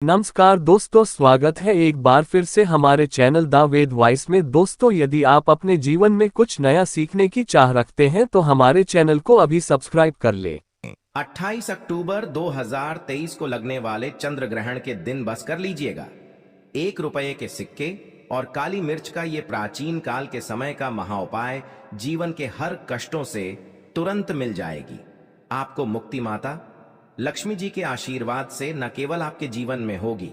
नमस्कार दोस्तों, स्वागत है एक बार फिर से हमारे चैनल द वेद वॉइस में। दोस्तों, यदि आप अपने जीवन में कुछ नया सीखने की चाह रखते हैं तो हमारे चैनल को अभी सब्सक्राइब कर ले। 28 अक्टूबर 2023 को लगने वाले चंद्र ग्रहण के दिन बस कर लीजिएगा। 1 रुपये के सिक्के और काली मिर्च का ये प्राचीन काल के समय का महाउपाय जीवन के हर कष्टों से तुरंत मिल जाएगी। आपको मुक्ति माता लक्ष्मी जी के आशीर्वाद से न केवल आपके जीवन में होगी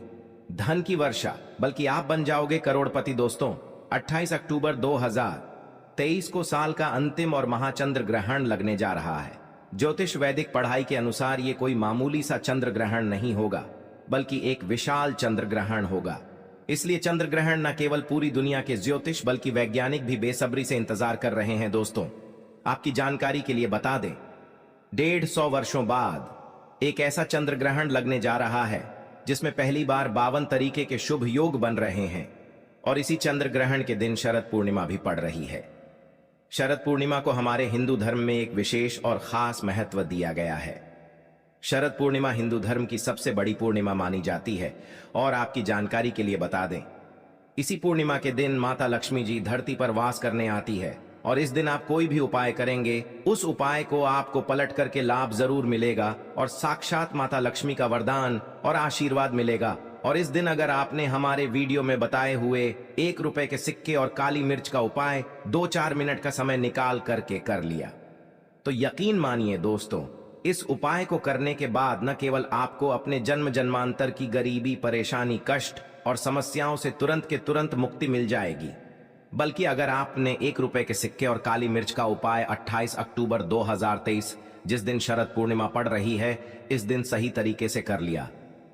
धन की वर्षा, बल्कि आप बन जाओगे करोड़पति। दोस्तों, 28 अक्टूबर 2023 को साल का अंतिम और महाचंद्र ग्रहण लगने जा रहा है। ज्योतिष वैदिक पढ़ाई के अनुसार ये कोई मामूली सा चंद्र ग्रहण नहीं होगा, बल्कि एक विशाल चंद्र ग्रहण होगा। इसलिए चंद्र ग्रहण न केवल पूरी दुनिया के ज्योतिष बल्कि वैज्ञानिक भी बेसब्री से इंतजार कर रहे हैं। दोस्तों, आपकी जानकारी के लिए बता दें, 150 वर्षों बाद एक ऐसा चंद्र ग्रहण लगने जा रहा है जिसमें पहली बार 52 तरीके के शुभ योग बन रहे हैं और इसी चंद्र ग्रहण के दिन शरद पूर्णिमा भी पड़ रही है। शरद पूर्णिमा को हमारे हिंदू धर्म में एक विशेष और खास महत्व दिया गया है। शरद पूर्णिमा हिंदू धर्म की सबसे बड़ी पूर्णिमा मानी जाती है और आपकी जानकारी के लिए बता दें, इसी पूर्णिमा के दिन माता लक्ष्मी जी धरती पर वास करने आती है और इस दिन आप कोई भी उपाय करेंगे, उस उपाय को आपको पलट करके लाभ जरूर मिलेगा और साक्षात माता लक्ष्मी का वरदान और आशीर्वाद मिलेगा। और इस दिन अगर आपने हमारे वीडियो में बताए हुए 1 रुपये के सिक्के और काली मिर्च का उपाय 2-4 मिनट का समय निकाल करके कर लिया, तो यकीन मानिए दोस्तों, इस उपाय को करने के बाद न केवल आपको अपने जन्म जन्मांतर की गरीबी, परेशानी, कष्ट और समस्याओं से तुरंत के तुरंत मुक्ति मिल जाएगी, बल्कि अगर आपने 1 रुपये के सिक्के और काली मिर्च का उपाय 28 अक्टूबर 2023 जिस दिन शरद पूर्णिमा पड़ रही है, इस दिन सही तरीके से कर लिया,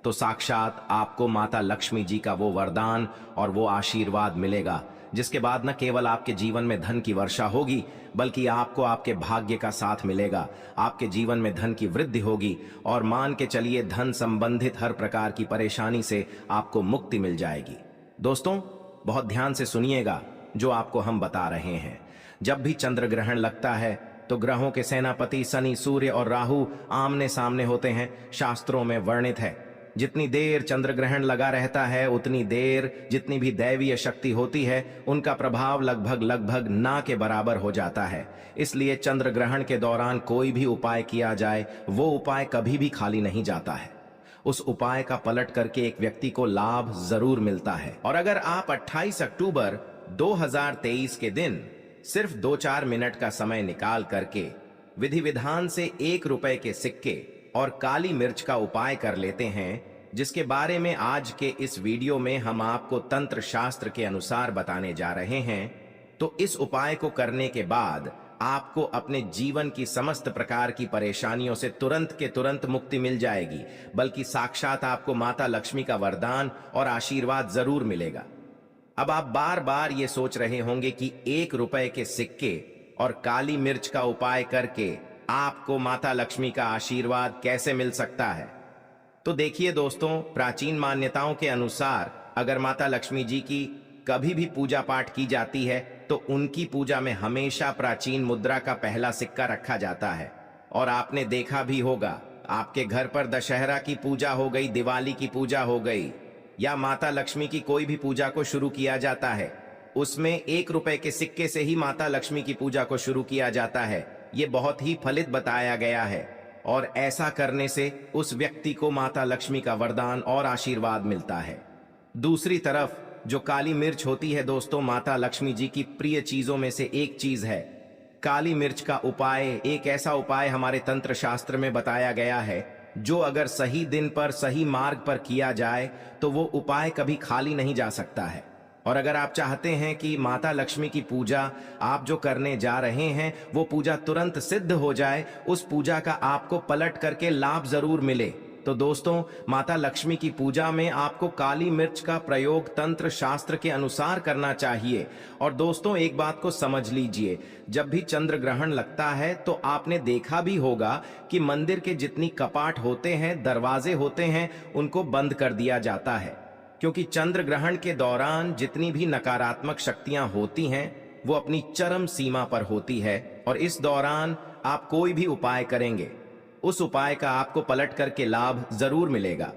तो साक्षात आपको माता लक्ष्मी जी का वो वरदान और वो आशीर्वाद मिलेगा, जिसके बाद न केवल आपके जीवन में धन की वर्षा होगी, बल्कि आपको आपके भाग्य का साथ मिलेगा। आपके जीवन में धन की वृद्धि होगी और मान के चलिए धन संबंधित हर प्रकार की परेशानी से आपको मुक्ति मिल जाएगी। दोस्तों, बहुत ध्यान से सुनिएगा जो आपको हम बता रहे हैं। जब भी चंद्र ग्रहण लगता है तो ग्रहों के सेनापति शनि, सूर्य और राहु आमने सामने होते हैं। शास्त्रों में वर्णित है, जितनी देर चंद्र ग्रहण लगा रहता है उतनी देर जितनी भी दैवीय शक्ति होती है उनका प्रभाव लगभग ना के बराबर हो जाता है। इसलिए चंद्र ग्रहण के दौरान कोई भी उपाय किया जाए, वो उपाय कभी भी खाली नहीं जाता है। उस उपाय का पलट करके एक व्यक्ति को लाभ जरूर मिलता है। और अगर आप 28 अक्टूबर 2023 के दिन सिर्फ 2-4 मिनट का समय निकाल करके विधि विधान से 1 रुपये के सिक्के और काली मिर्च का उपाय कर लेते हैं, जिसके बारे में आज के इस वीडियो में हम आपको तंत्र शास्त्र के अनुसार बताने जा रहे हैं, तो इस उपाय को करने के बाद आपको अपने जीवन की समस्त प्रकार की परेशानियों से तुरंत के तुरंत मुक्ति मिल जाएगी, बल्कि साक्षात आपको माता लक्ष्मी का वरदान और आशीर्वाद जरूर मिलेगा। अब आप बार बार ये सोच रहे होंगे कि 1 रुपये के सिक्के और काली मिर्च का उपाय करके आपको माता लक्ष्मी का आशीर्वाद कैसे मिल सकता है। तो देखिए दोस्तों, प्राचीन मान्यताओं के अनुसार अगर माता लक्ष्मी जी की कभी भी पूजा पाठ की जाती है तो उनकी पूजा में हमेशा प्राचीन मुद्रा का पहला सिक्का रखा जाता है। और आपने देखा भी होगा, आपके घर पर दशहरा की पूजा हो गई, दिवाली की पूजा हो गई या माता लक्ष्मी की कोई भी पूजा को शुरू किया जाता है, उसमें 1 रुपये के सिक्के से ही माता लक्ष्मी की पूजा को शुरू किया जाता है। ये बहुत ही फलित बताया गया है और ऐसा करने से उस व्यक्ति को माता लक्ष्मी का वरदान और आशीर्वाद मिलता है। दूसरी तरफ जो काली मिर्च होती है दोस्तों, माता लक्ष्मी जी की प्रिय चीजों में से एक चीज है। काली मिर्च का उपाय एक ऐसा उपाय हमारे तंत्र शास्त्र में बताया गया है जो अगर सही दिन पर सही मार्ग पर किया जाए तो वो उपाय कभी खाली नहीं जा सकता है। और अगर आप चाहते हैं कि माता लक्ष्मी की पूजा आप जो करने जा रहे हैं वो पूजा तुरंत सिद्ध हो जाए, उस पूजा का आपको पलट करके लाभ जरूर मिले, तो दोस्तों, माता लक्ष्मी की पूजा में आपको काली मिर्च का प्रयोग तंत्र शास्त्र के अनुसार करना चाहिए। और दोस्तों, एक बात को समझ लीजिए, जब भी चंद्र ग्रहण लगता है तो आपने देखा भी होगा कि मंदिर के जितनी कपाट होते हैं, दरवाजे होते हैं, उनको बंद कर दिया जाता है, क्योंकि चंद्र ग्रहण के दौरान जितनी भी नकारात्मक शक्तियां होती हैं वो अपनी चरम सीमा पर होती है। और इस दौरान आप कोई भी उपाय करेंगे, उस उपाय का आपको पलट करके लाभ जरूर मिलेगा।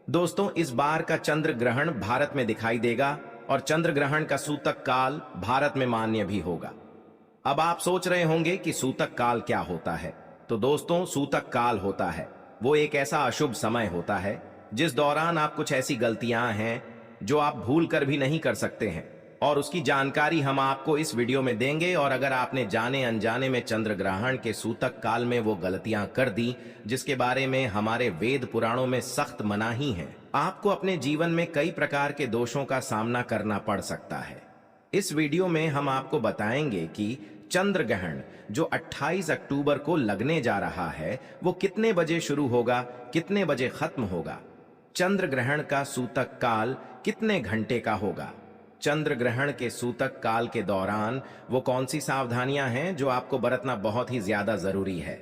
दोस्तों, इस बार का चंद्र ग्रहण भारत में दिखाई देगा और चंद्र ग्रहण का सूतक काल भारत में मान्य भी होगा। अब आप सोच रहे होंगे कि सूतक काल क्या होता है। तो दोस्तों, सूतक काल होता है वो एक ऐसा अशुभ समय होता है जिस दौरान आप कुछ ऐसी गलतियां हैं जो आप भूल कर भी नहीं कर सकते हैं, और उसकी जानकारी हम आपको इस वीडियो में देंगे। और अगर आपने जाने अनजाने में चंद्र ग्रहण के सूतक काल में वो गलतियां कर दी जिसके बारे में हमारे वेद पुराणों में सख्त मनाही है, आपको अपने जीवन में कई प्रकार के दोषों का सामना करना पड़ सकता है। इस वीडियो में हम आपको बताएंगे कि चंद्र ग्रहण जो 28 अक्टूबर को लगने जा रहा है वो कितने बजे शुरू होगा, कितने बजे खत्म होगा, चंद्र ग्रहण का सूतक काल कितने घंटे का होगा, चंद्र ग्रहण के सूतक काल के दौरान वो कौन सी सावधानियां हैं जो आपको बरतना बहुत ही ज्यादा जरूरी है।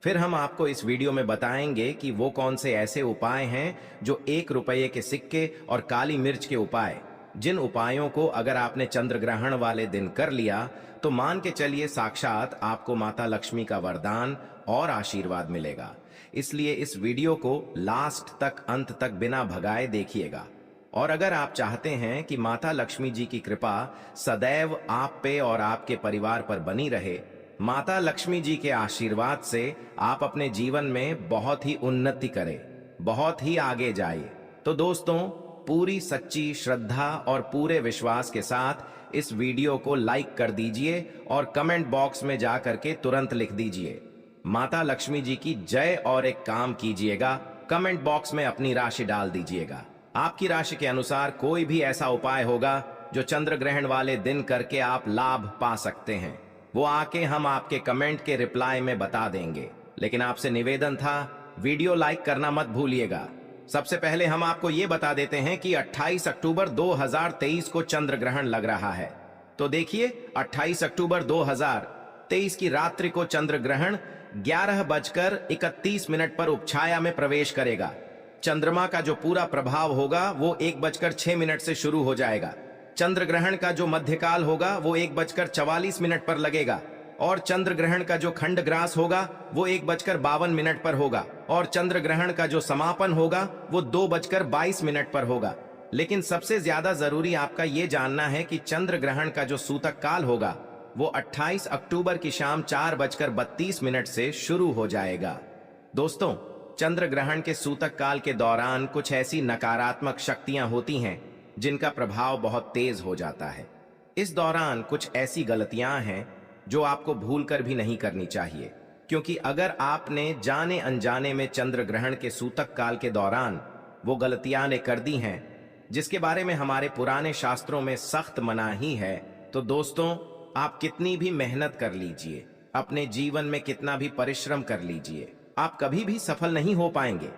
फिर हम आपको इस वीडियो में बताएंगे कि वो कौन से ऐसे उपाय हैं जो 1 रुपये के सिक्के और काली मिर्च के उपाय, जिन उपायों को अगर आपने चंद्र ग्रहण वाले दिन कर लिया तो मान के चलिए साक्षात आपको माता लक्ष्मी का वरदान और आशीर्वाद मिलेगा। इसलिए इस वीडियो को लास्ट तक, अंत तक बिना भगाए देखिएगा। और अगर आप चाहते हैं कि माता लक्ष्मी जी की कृपा सदैव आप पे और आपके परिवार पर बनी रहे, माता लक्ष्मी जी के आशीर्वाद से आप अपने जीवन में बहुत ही उन्नति करें, बहुत ही आगे जाइए, तो दोस्तों पूरी सच्ची श्रद्धा और पूरे विश्वास के साथ इस वीडियो को लाइक कर दीजिए और कमेंट बॉक्स में जा करके तुरंत लिख दीजिए माता लक्ष्मी जी की जय, और एक काम कीजिएगा, कमेंट बॉक्स में अपनी राशि डाल दीजिएगा। आपकी राशि के अनुसार कोई भी ऐसा उपाय होगा जो चंद्र ग्रहण वाले दिन करके आप लाभ पा सकते हैं, वो आके हम आपके कमेंट के रिप्लाई में बता देंगे। लेकिन आपसे निवेदन था, वीडियो लाइक करना मत भूलिएगा। सबसे पहले हम आपको ये बता देते हैं कि 28 अक्टूबर 2023 को चंद्र ग्रहण लग रहा है। तो देखिए, 28 अक्टूबर 2023 की रात्रि को चंद्र ग्रहण 11:31 पर उपछाया में प्रवेश करेगा। चंद्रमा का जो पूरा प्रभाव होगा वो 1:06 से शुरू हो जाएगा। चंद्र ग्रहण का जो मध्यकाल होगा वो 1:44 पर लगेगा, और चंद्र ग्रहण का जो खंड ग्रास होगा वो 1:52 पर होगा, और चंद्र ग्रहण का जो समापन होगा वो 2:22 पर होगा। लेकिन सबसे ज्यादा जरूरी आपका ये जानना है कि चंद्र ग्रहण का जो सूतक काल होगा वो 28 अक्टूबर की शाम 4:32 से शुरू हो जाएगा। दोस्तों, चंद्र ग्रहण के सूतक काल के दौरान कुछ ऐसी नकारात्मक शक्तियां होती हैं जिनका प्रभाव बहुत तेज हो जाता है। इस दौरान कुछ ऐसी गलतियां हैं जो आपको भूल कर भी नहीं करनी चाहिए, क्योंकि अगर आपने जाने अनजाने में चंद्र ग्रहण के सूतक काल के दौरान वो गलतियां ने कर दी हैं जिसके बारे में हमारे पुराने शास्त्रों में सख्त मनाही है, तो दोस्तों आप कितनी भी मेहनत कर लीजिए, अपने जीवन में कितना भी परिश्रम कर लीजिए, आप कभी भी सफल नहीं हो पाएंगे।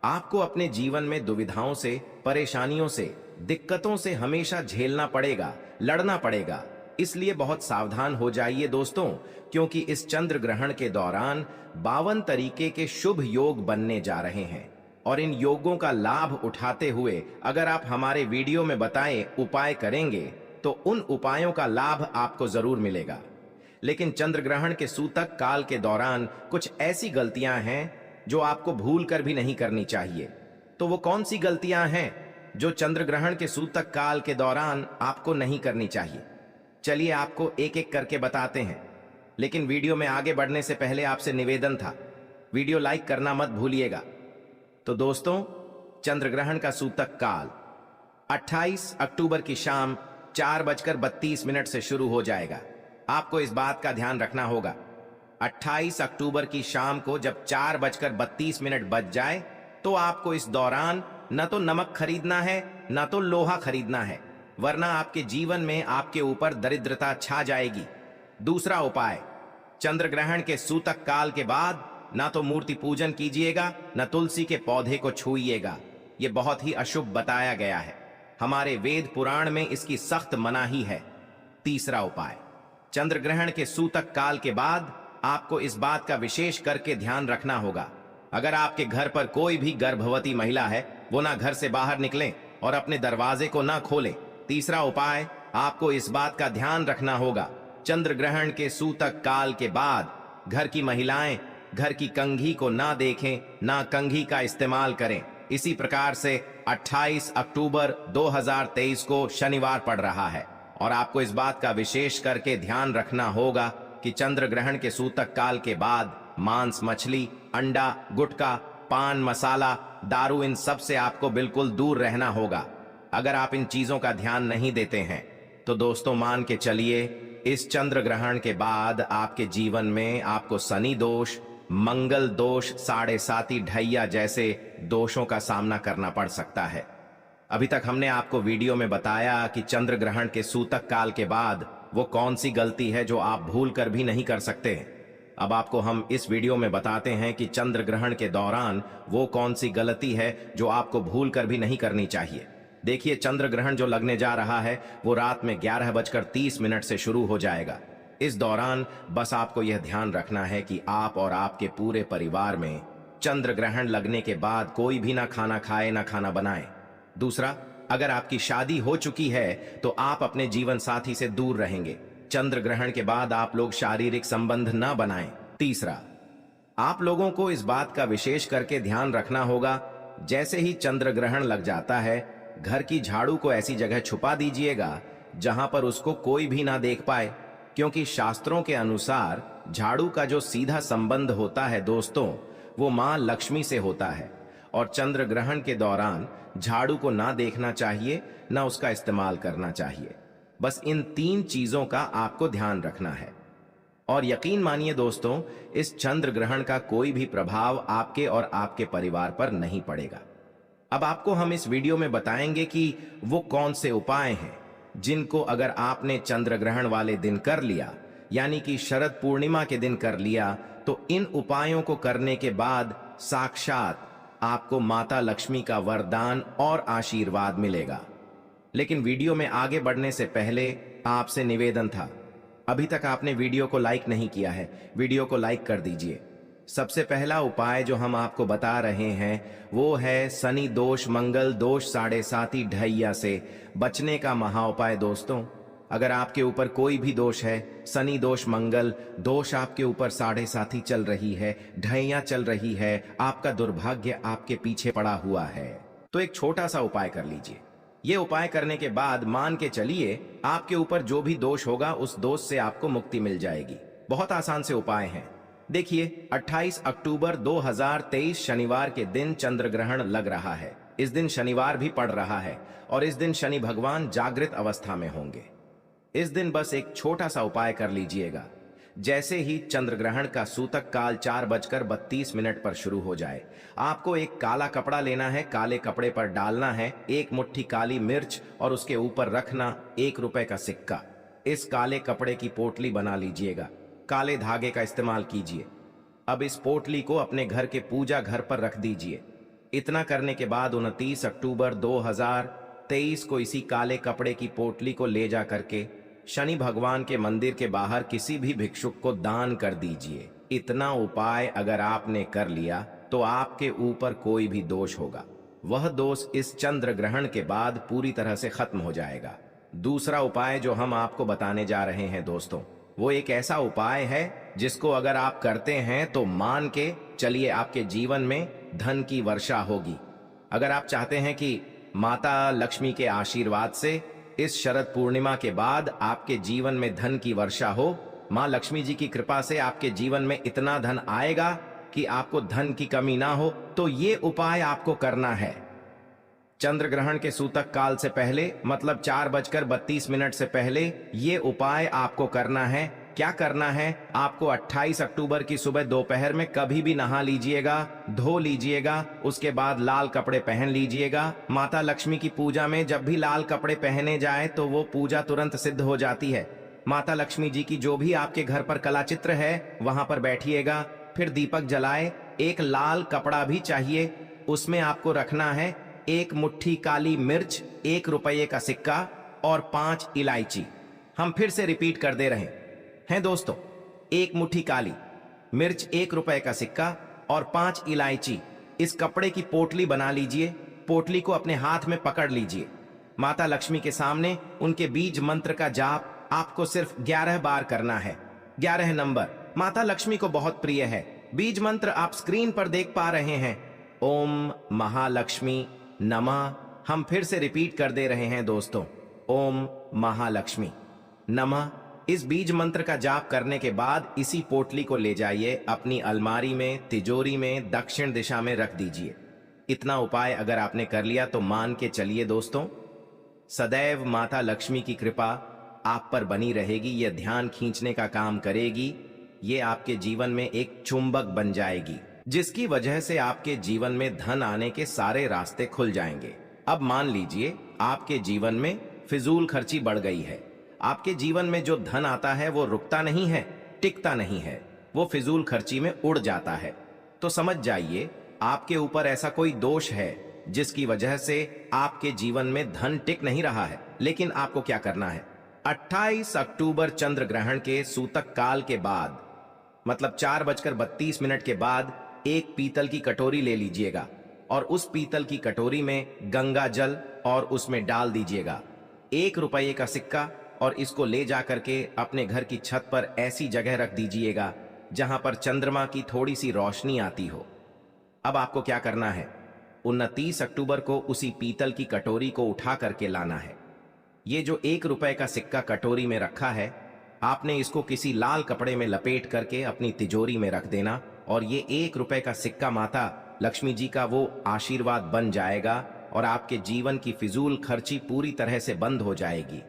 आपको अपने जीवन में दुविधाओं से, परेशानियों से, दिक्कतों से हमेशा झेलना पड़ेगा, लड़ना पड़ेगा। इसलिए बहुत सावधान हो जाइए दोस्तों, क्योंकि इस चंद्र ग्रहण के दौरान 52 तरीके के शुभ योग बनने जा रहे हैं, और इन योगों का लाभ उठाते हुए अगर आप हमारे वीडियो में बताए उपाय करेंगे तो उन उपायों का लाभ आपको जरूर मिलेगा। लेकिन चंद्र ग्रहण के सूतक काल के दौरान कुछ ऐसी गलतियां हैं जो आपको भूल कर भी नहीं करनी चाहिए। तो वो कौन सी गलतियां हैं जो चंद्र ग्रहण के सूतक काल के दौरान आपको नहीं करनी चाहिए? चलिए आपको एक एक करके बताते हैं, लेकिन वीडियो में आगे बढ़ने से पहले आपसे निवेदन था, वीडियो लाइक करना मत भूलिएगा। तो दोस्तों, चंद्र ग्रहण का सूतक काल 28 अक्टूबर की शाम 4:32 से शुरू हो जाएगा। आपको इस बात का ध्यान रखना होगा, 28 अक्टूबर की शाम को जब 4:32 बज जाए तो आपको इस दौरान न तो नमक खरीदना है न तो लोहा खरीदना है, वरना आपके जीवन में आपके ऊपर दरिद्रता छा जाएगी। दूसरा उपाय, चंद्र ग्रहण के सूतक काल के बाद ना तो मूर्ति पूजन कीजिएगा न तुलसी के पौधे को छूइएगा, ये बहुत ही अशुभ बताया गया है, हमारे वेद पुराण में इसकी सख्त मनाही है। तीसरा उपाय, चंद्र ग्रहण के सूतक काल के बाद आपको इस बात का विशेष करके ध्यान रखना होगा, अगर आपके घर पर कोई भी गर्भवती महिला है वो ना घर से बाहर निकलें और अपने दरवाजे को ना खोलें। तीसरा उपाय, आपको इस बात का ध्यान रखना होगा, चंद्र ग्रहण के सूतक काल के बाद घर की महिलाएं घर की कंघी को ना देखें, ना कंघी का इस्तेमाल करें, इसी प्रकार से 28 अक्टूबर 2023 को शनिवार पड़ रहा है और आपको इस बात का विशेष करके ध्यान रखना होगा कि चंद्र ग्रहण के सूतक काल के बाद मांस, मछली, अंडा, गुटखा, पान मसाला, दारू, इन सब से आपको बिल्कुल दूर रहना होगा। अगर आप इन चीजों का ध्यान नहीं देते हैं तो दोस्तों मान के चलिए इस चंद्र ग्रहण के बाद आपके जीवन में आपको शनि दोष, मंगल दोष, साढ़े साती, ढैया जैसे दोषों का सामना करना पड़ सकता है। अभी तक हमने आपको वीडियो में बताया कि चंद्र ग्रहण के सूतक काल के बाद वो कौन सी गलती है जो आप भूल कर भी नहीं कर सकते। अब आपको हम इस वीडियो में बताते हैं कि चंद्र ग्रहण के दौरान वो कौन सी गलती है जो आपको भूल कर भी नहीं करनी चाहिए। देखिए, चंद्र ग्रहण जो लगने जा रहा है वो रात में 11:30 से शुरू हो जाएगा। इस दौरान बस आपको यह ध्यान रखना है कि आप और आपके पूरे परिवार में चंद्र ग्रहण लगने के बाद कोई भी ना खाना खाए ना खाना बनाए। दूसरा, अगर आपकी शादी हो चुकी है तो आप अपने जीवन साथी से दूर रहेंगे। चंद्र ग्रहण के बाद आप लोग शारीरिक संबंध ना बनाएं। तीसरा, आप लोगों को इस बात का विशेष करके ध्यान रखना होगा, जैसे ही चंद्र ग्रहण लग जाता है घर की झाड़ू को ऐसी जगह छुपा दीजिएगा जहां पर उसको कोई भी ना देख पाए, क्योंकि शास्त्रों के अनुसार झाड़ू का जो सीधा संबंध होता है दोस्तों वो मां लक्ष्मी से होता है और चंद्र ग्रहण के दौरान झाड़ू को ना देखना चाहिए ना उसका इस्तेमाल करना चाहिए। बस इन 3 चीजों का आपको ध्यान रखना है और यकीन मानिए दोस्तों, इस चंद्र ग्रहण का कोई भी प्रभाव आपके और आपके परिवार पर नहीं पड़ेगा। अब आपको हम इस वीडियो में बताएंगे कि वो कौन से उपाय हैं जिनको अगर आपने चंद्र ग्रहण वाले दिन कर लिया, यानी कि शरद पूर्णिमा के दिन कर लिया, तो इन उपायों को करने के बाद साक्षात आपको माता लक्ष्मी का वरदान और आशीर्वाद मिलेगा। लेकिन वीडियो में आगे बढ़ने से पहले आपसे निवेदन था, अभी तक आपने वीडियो को लाइक नहीं किया है, वीडियो को लाइक कर दीजिए। सबसे पहला उपाय जो हम आपको बता रहे हैं वो है शनि दोष, मंगल दोष, साढ़े साती, ढैया से बचने का महाउपाय। दोस्तों, अगर आपके ऊपर कोई भी दोष है, शनि दोष, मंगल दोष आपके ऊपर साढ़े साती चल रही है, ढैया चल रही है, आपका दुर्भाग्य आपके पीछे पड़ा हुआ है, तो एक छोटा सा उपाय कर लीजिए। ये उपाय करने के बाद मान के चलिए आपके ऊपर जो भी दोष होगा उस दोष से आपको मुक्ति मिल जाएगी। बहुत आसान से उपाय है। देखिए, 28 अक्टूबर 2023 शनिवार के दिन चंद्र ग्रहण लग रहा है। इस दिन शनिवार भी पड़ रहा है और इस दिन शनि भगवान जागृत अवस्था में होंगे। इस दिन बस एक छोटा सा उपाय कर लीजिएगा। जैसे ही चंद्र ग्रहण का सूतक काल 4:32 पर शुरू हो जाए, आपको एक काला कपड़ा लेना है, काले कपड़े पर डालना है 1 मुट्ठी काली मिर्च और उसके ऊपर रखना 1 रुपए का सिक्का। इस काले कपड़े की पोटली बना लीजिएगा, काले धागे का इस्तेमाल कीजिए। अब इस पोटली को अपने घर के पूजा घर पर रख दीजिए। इतना करने के बाद 29 अक्टूबर 2023 को इसी काले कपड़े की पोटली को ले जा करके शनि भगवान के मंदिर के बाहर किसी भी भिक्षुक को दान कर दीजिए। इतना उपाय अगर आपने कर लिया तो आपके ऊपर कोई भी दोष होगा, वह दोष इस चंद्र ग्रहण के बाद पूरी तरह से खत्म हो जाएगा। दूसरा उपाय जो हम आपको बताने जा रहे हैं दोस्तों, वो एक ऐसा उपाय है जिसको अगर आप करते हैं तो मान के चलिए आपके जीवन में धन की वर्षा होगी। अगर आप चाहते हैं कि माता लक्ष्मी के आशीर्वाद से इस शरद पूर्णिमा के बाद आपके जीवन में धन की वर्षा हो, मां लक्ष्मी जी की कृपा से आपके जीवन में इतना धन आएगा कि आपको धन की कमी ना हो, तो ये उपाय आपको करना है। चंद्र ग्रहण के सूतक काल से पहले, मतलब 4:32 से पहले ये उपाय आपको करना है। क्या करना है? आपको 28 अक्टूबर की सुबह दोपहर में कभी भी नहा लीजिएगा, धो लीजिएगा, उसके बाद लाल कपड़े पहन लीजिएगा। माता लक्ष्मी की पूजा में जब भी लाल कपड़े पहने जाए तो वो पूजा तुरंत सिद्ध हो जाती है। माता लक्ष्मी जी की जो भी आपके घर पर कला चित्र है वहां पर बैठिएगा, फिर दीपक जलाए। एक लाल कपड़ा भी चाहिए, उसमें आपको रखना है 1 मुट्ठी काली मिर्च, 1 रुपये का सिक्का और 5 इलायची। हम फिर से रिपीट कर दे रहे हैं दोस्तों, 1 मुट्ठी काली मिर्च, 1 रुपए का सिक्का और 5 इलायची। इस कपड़े की पोटली बना लीजिए, पोटली को अपने हाथ में पकड़ लीजिए। माता लक्ष्मी के सामने उनके बीज मंत्र का जाप आपको सिर्फ 11 बार करना है। 11 नंबर माता लक्ष्मी को बहुत प्रिय है। बीज मंत्र आप स्क्रीन पर देख पा रहे हैं। ओम महालक्ष्मी नमः। हम फिर से रिपीट कर दे रहे हैं दोस्तों, ओम महालक्ष्मी नमः। इस बीज मंत्र का जाप करने के बाद इसी पोटली को ले जाइए अपनी अलमारी में, तिजोरी में दक्षिण दिशा में रख दीजिए। इतना उपाय अगर आपने कर लिया तो मान के चलिए दोस्तों, सदैव माता लक्ष्मी की कृपा आप पर बनी रहेगी। यह ध्यान खींचने का काम करेगी। ये आपके जीवन में एक चुंबक बन जाएगी, जिसकी वजह से आपके जीवन में धन आने के सारे रास्ते खुल जाएंगे। अब मान लीजिए आपके जीवन में फिजूल खर्ची बढ़ गई है। आपके जीवन में जो धन आता है वो रुकता नहीं है, टिकता नहीं है, वो फिजूल खर्ची में उड़ जाता है। तो समझ जाइए आपके ऊपर ऐसा कोई दोष है जिसकी वजह से आपके जीवन में धन टिक नहीं रहा है। लेकिन आपको क्या करना है, 28 अक्टूबर चंद्र ग्रहण के सूतक काल के बाद, मतलब 4:32 के बाद एक पीतल की कटोरी ले लीजिएगा और उस पीतल की कटोरी में गंगा जल और उसमें डाल दीजिएगा 1 रुपये का सिक्का, और इसको ले जा करके अपने घर की छत पर ऐसी जगह रख दीजिएगा जहां पर चंद्रमा की थोड़ी सी रोशनी आती हो। अब आपको क्या करना है, 29 अक्टूबर को उसी पीतल की कटोरी को उठा करके लाना है। ये जो 1 रुपये का सिक्का कटोरी में रखा है, आपने इसको किसी लाल कपड़े में लपेट करके अपनी तिजोरी में रख देना, और ये 1 रुपये का सिक्का माता लक्ष्मी जी का वो आशीर्वाद बन जाएगा और आपके जीवन की फिजूल खर्ची पूरी तरह से बंद हो जाएगी।